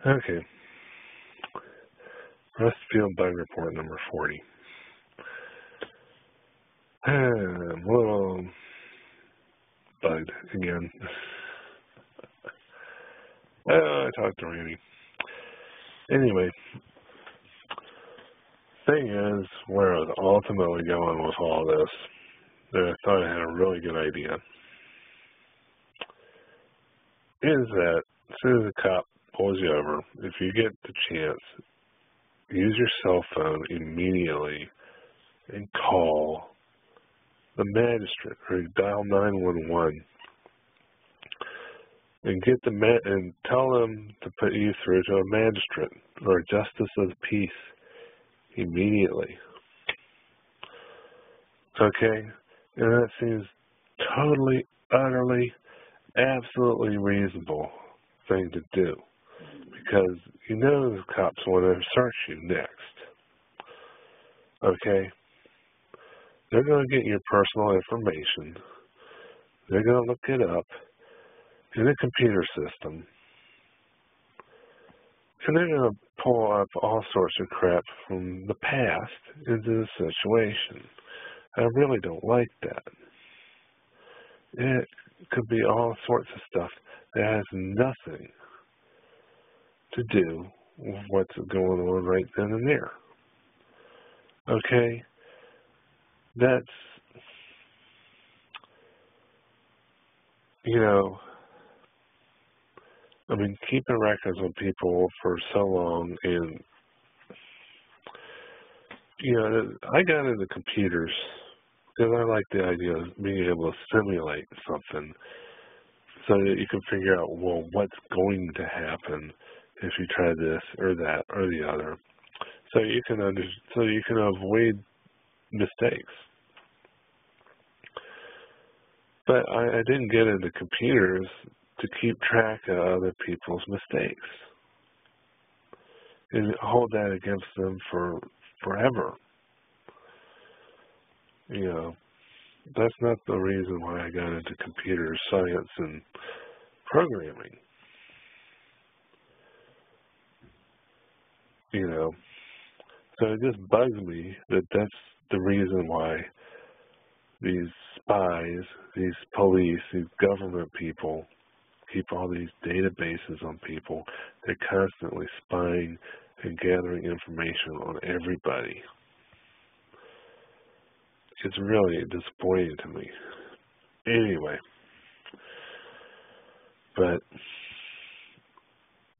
Okay. Rustfield bug report number 40. I'm a little bugged again. I talked to Randy. Anyway, thing is, where I was ultimately going with all this, that I thought I had a really good idea, is that as soon as a cop pulls you over, if you get the chance, use your cell phone immediately and call the magistrate or dial 911 and get and tell them to put you through to a magistrate or a justice of the peace immediately. Okay? And that seems totally, utterly, absolutely reasonable thing to do, because you know the cops want to search you next. Okay? They're going to get your personal information. They're going to look it up in a computer system. And they're going to pull up all sorts of crap from the past into the situation. I really don't like that. It could be all sorts of stuff that has nothing to do with what's going on right then and there. Okay? That's, keeping records of people for so long, and, I got into computers because I like the idea of being able to simulate something so that you can figure out, well, what's going to happen if you try this or that or the other, so you can avoid mistakes. But I didn't get into computers to keep track of other people's mistakes and hold that against them for forever. That's not the reason why I got into computer science and programming. So it just bugs me that that's the reason why these spies, these police, these government people keep all these databases on people. They're constantly spying and gathering information on everybody. It's really disappointing to me. Anyway, but,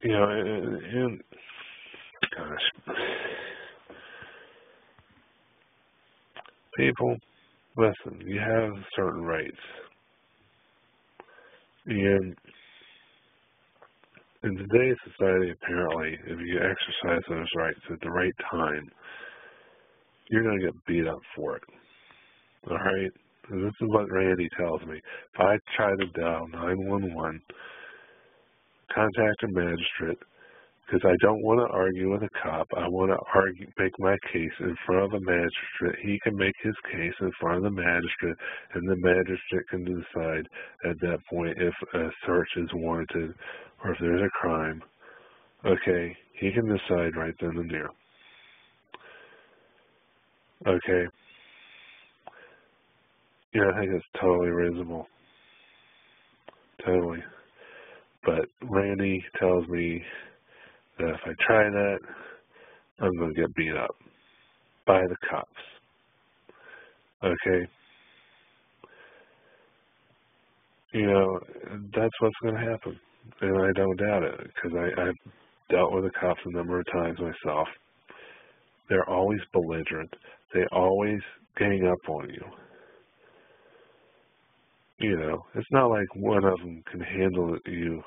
and gosh, people, listen, you have certain rights. And in today's society, apparently, if you exercise those rights at the right time, you're going to get beat up for it. All right? And this is what Randy tells me. If I try to dial 911, contact a magistrate, because I don't want to argue with a cop. I want to make my case in front of a magistrate. He can make his case in front of the magistrate, and the magistrate can decide at that point if a search is warranted or if there's a crime. Okay, he can decide right then and there. Okay. I think it's totally reasonable. Totally. But Randy tells me that if I try that, I'm going to get beat up by the cops. Okay? That's what's going to happen. And I don't doubt it, because I've dealt with the cops a number of times myself. They're always belligerent. They always gang up on you. It's not like one of them can handle you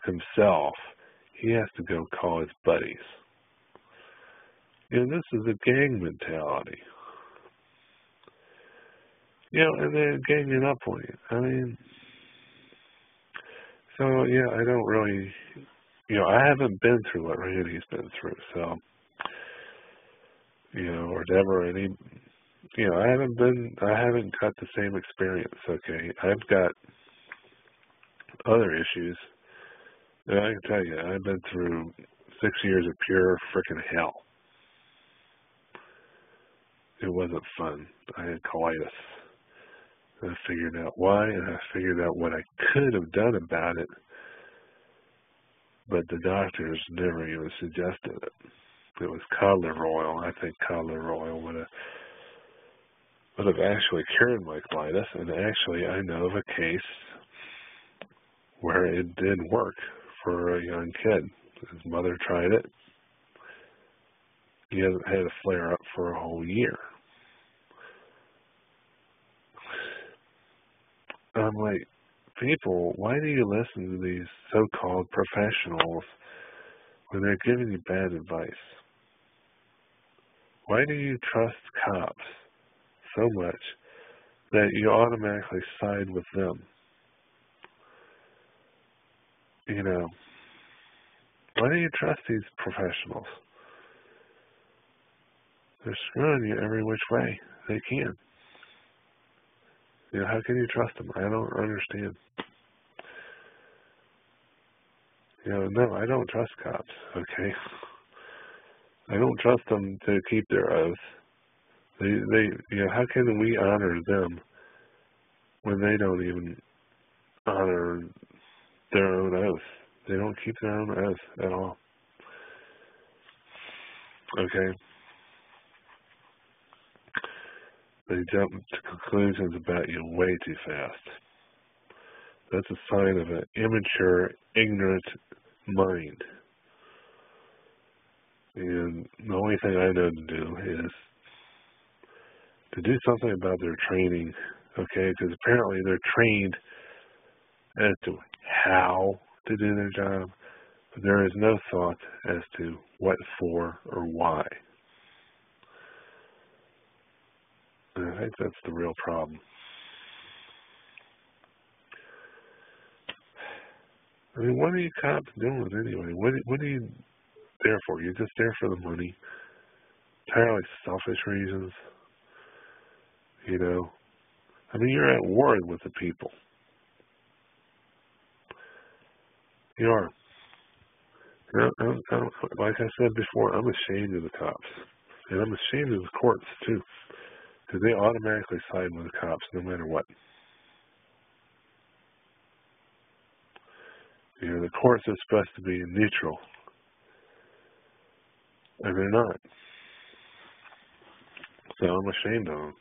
himself. He has to go call his buddies. This is a gang mentality. And they're ganging up on you. I don't really, I haven't been through what Randy's been through, so, or never any, I haven't got the same experience, okay? I've got other issues, and I can tell you, I've been through 6 years of pure freaking hell. It wasn't fun. I had colitis. And I figured out why, and I figured out what I could have done about it, but the doctors never even suggested it. It was cod liver oil. I think cod liver oil would have actually cured my colitis, and actually I know of a case where it did work for a young kid. His mother tried it. He hasn't had a flare-up for a whole year. I'm like, people, why do you listen to these so-called professionals when they're giving you bad advice? Why do you trust cops so much that you automatically side with them? You know, why do you trust these professionals? They're screwing you every which way they can. You know, how can you trust them? I don't understand. You know, no, I don't trust cops, okay? I don't trust them to keep their oath. They, you know, how can we honor them when they don't even honor their own oath? They don't keep their own oath at all. Okay? They jump to conclusions about you way too fast. That's a sign of an immature, ignorant mind. And the only thing I know to do is to do something about their training, okay? Because apparently they're trained as to how to do their job, but there is no thought as to what for or why. And I think that's the real problem. I mean, what are you cops doing anyway? What are you there for? You're just there for the money. Entirely selfish reasons. You know? I mean, you're at war with the people. You are. You know, like I said before, I'm ashamed of the cops. And I'm ashamed of the courts, too. Because they automatically side with the cops no matter what. You know, the courts are supposed to be neutral. And they're not. So I'm ashamed of them.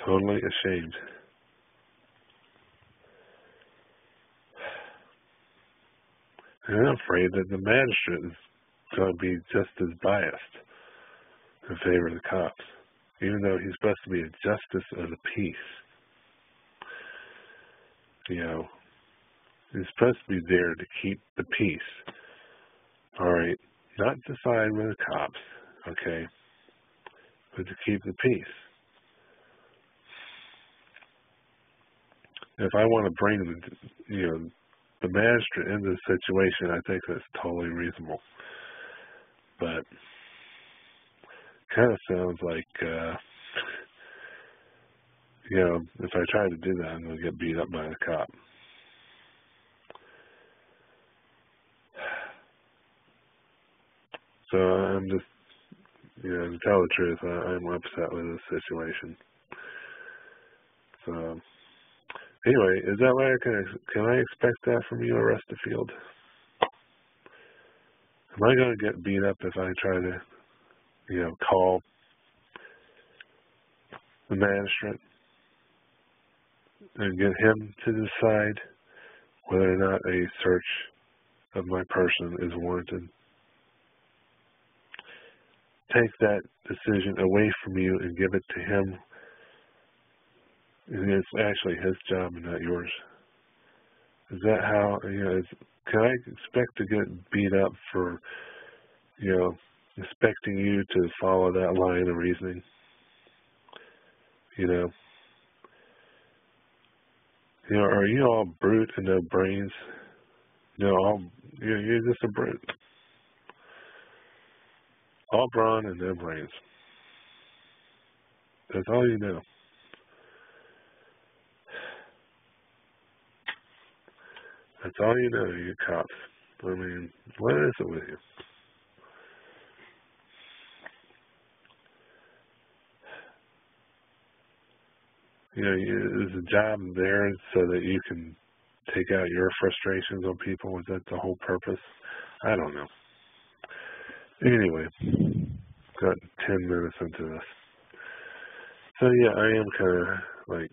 Totally ashamed. And I'm afraid that the magistrate is going to be just as biased in favor of the cops, even though he's supposed to be a justice of the peace. You know, he's supposed to be there to keep the peace. All right, not to side with the cops, okay, but to keep the peace. If I want to bring the magistrate into the situation, I think that's totally reasonable. But kind of sounds like, if I try to do that, I'm going to get beat up by the cop. So I'm just, to tell the truth, I'm upset with this situation. So anyway, is that right? Can I expect that from you, Arrest-a-Field? Am I going to get beat up if I try to, call the magistrate and get him to decide whether or not a search of my person is warranted? Take that decision away from you and give it to him. And it's actually his job and not yours. Is that how, can I expect to get beat up for, expecting you to follow that line of reasoning? Are you all brute and no brains? You're just a brute. All brawn and no brains. That's all you know. That's all you know, you cops. I mean, what is it with you? You know, is the job there so that you can take out your frustrations on people? Is that the whole purpose? I don't know. Anyway, got 10 minutes into this. So yeah, I am kind of like,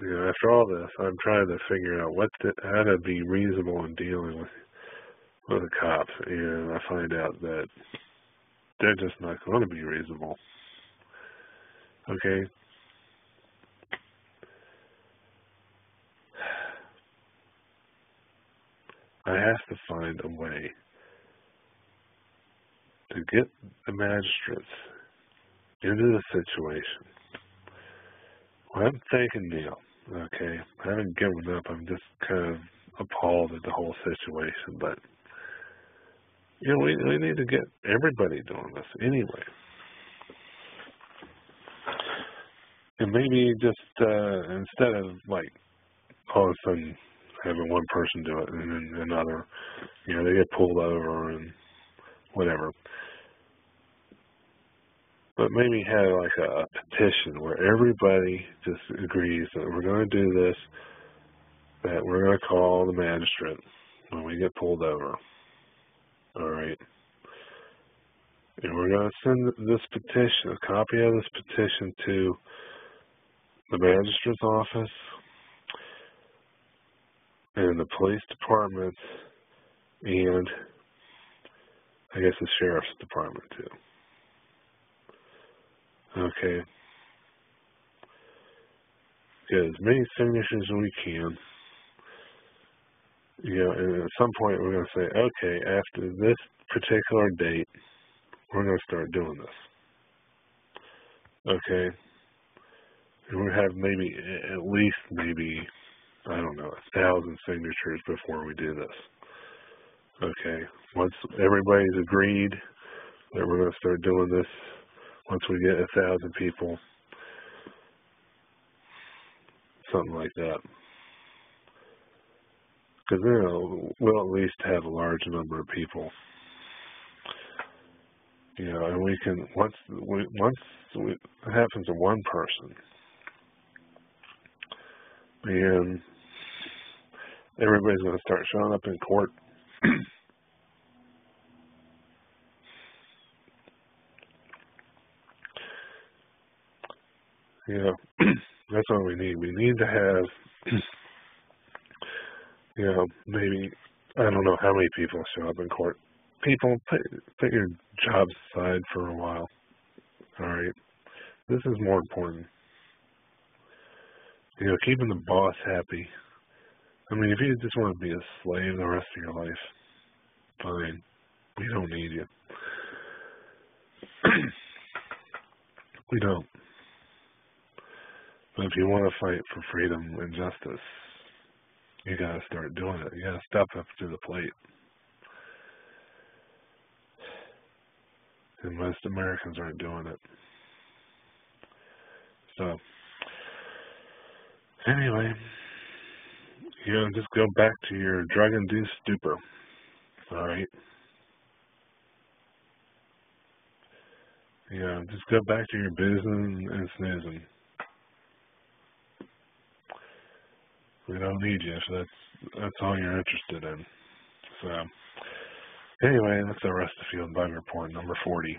you know, after all this, I'm trying to figure out how to be reasonable in dealing with the cops, and I find out that they're just not going to be reasonable. Okay? I have to find a way to get the magistrates into the situation. Well, I'm thinking Neil, okay? I haven't given up. I'm just kind of appalled at the whole situation, but you know, we need to get everybody doing this anyway. And maybe just instead of like all of a sudden having one person do it and then another, you know, they get pulled over and whatever. But maybe have like a petition where everybody just agrees that we're going to do this, that we're going to call the magistrate when we get pulled over. All right. And we're going to send this petition, a copy of this petition to the magistrate's office and the police department and I guess the sheriff's department too. Okay. Get as many signatures as we can. You know, and at some point we're going to say, okay, after this particular date, we're going to start doing this. Okay. And we have maybe, at least maybe, I don't know, 1,000 signatures before we do this. Okay. Once everybody's agreed that we're going to start doing this, once we get 1,000 people, something like that. Because then we'll at least have a large number of people. You know, and we can, once it happens to one person, and everybody's going to start showing up in court. You know, that's what we need. We need to have, you know, maybe, I don't know how many people show up in court. People, put your jobs aside for a while. All right? This is more important. You know, keeping the boss happy. I mean, if you just want to be a slave the rest of your life, fine. We don't need you. We don't. But if you want to fight for freedom and justice, you got to start doing it. You got to step up to the plate. And most Americans aren't doing it. So, anyway, you know, just go back to your drug-induced stupor. All right? You know, just go back to your boozing and snoozing. We don't need you, so that's all you're interested in. So, anyway, that's the Rest of the Field Bug Report, number 40.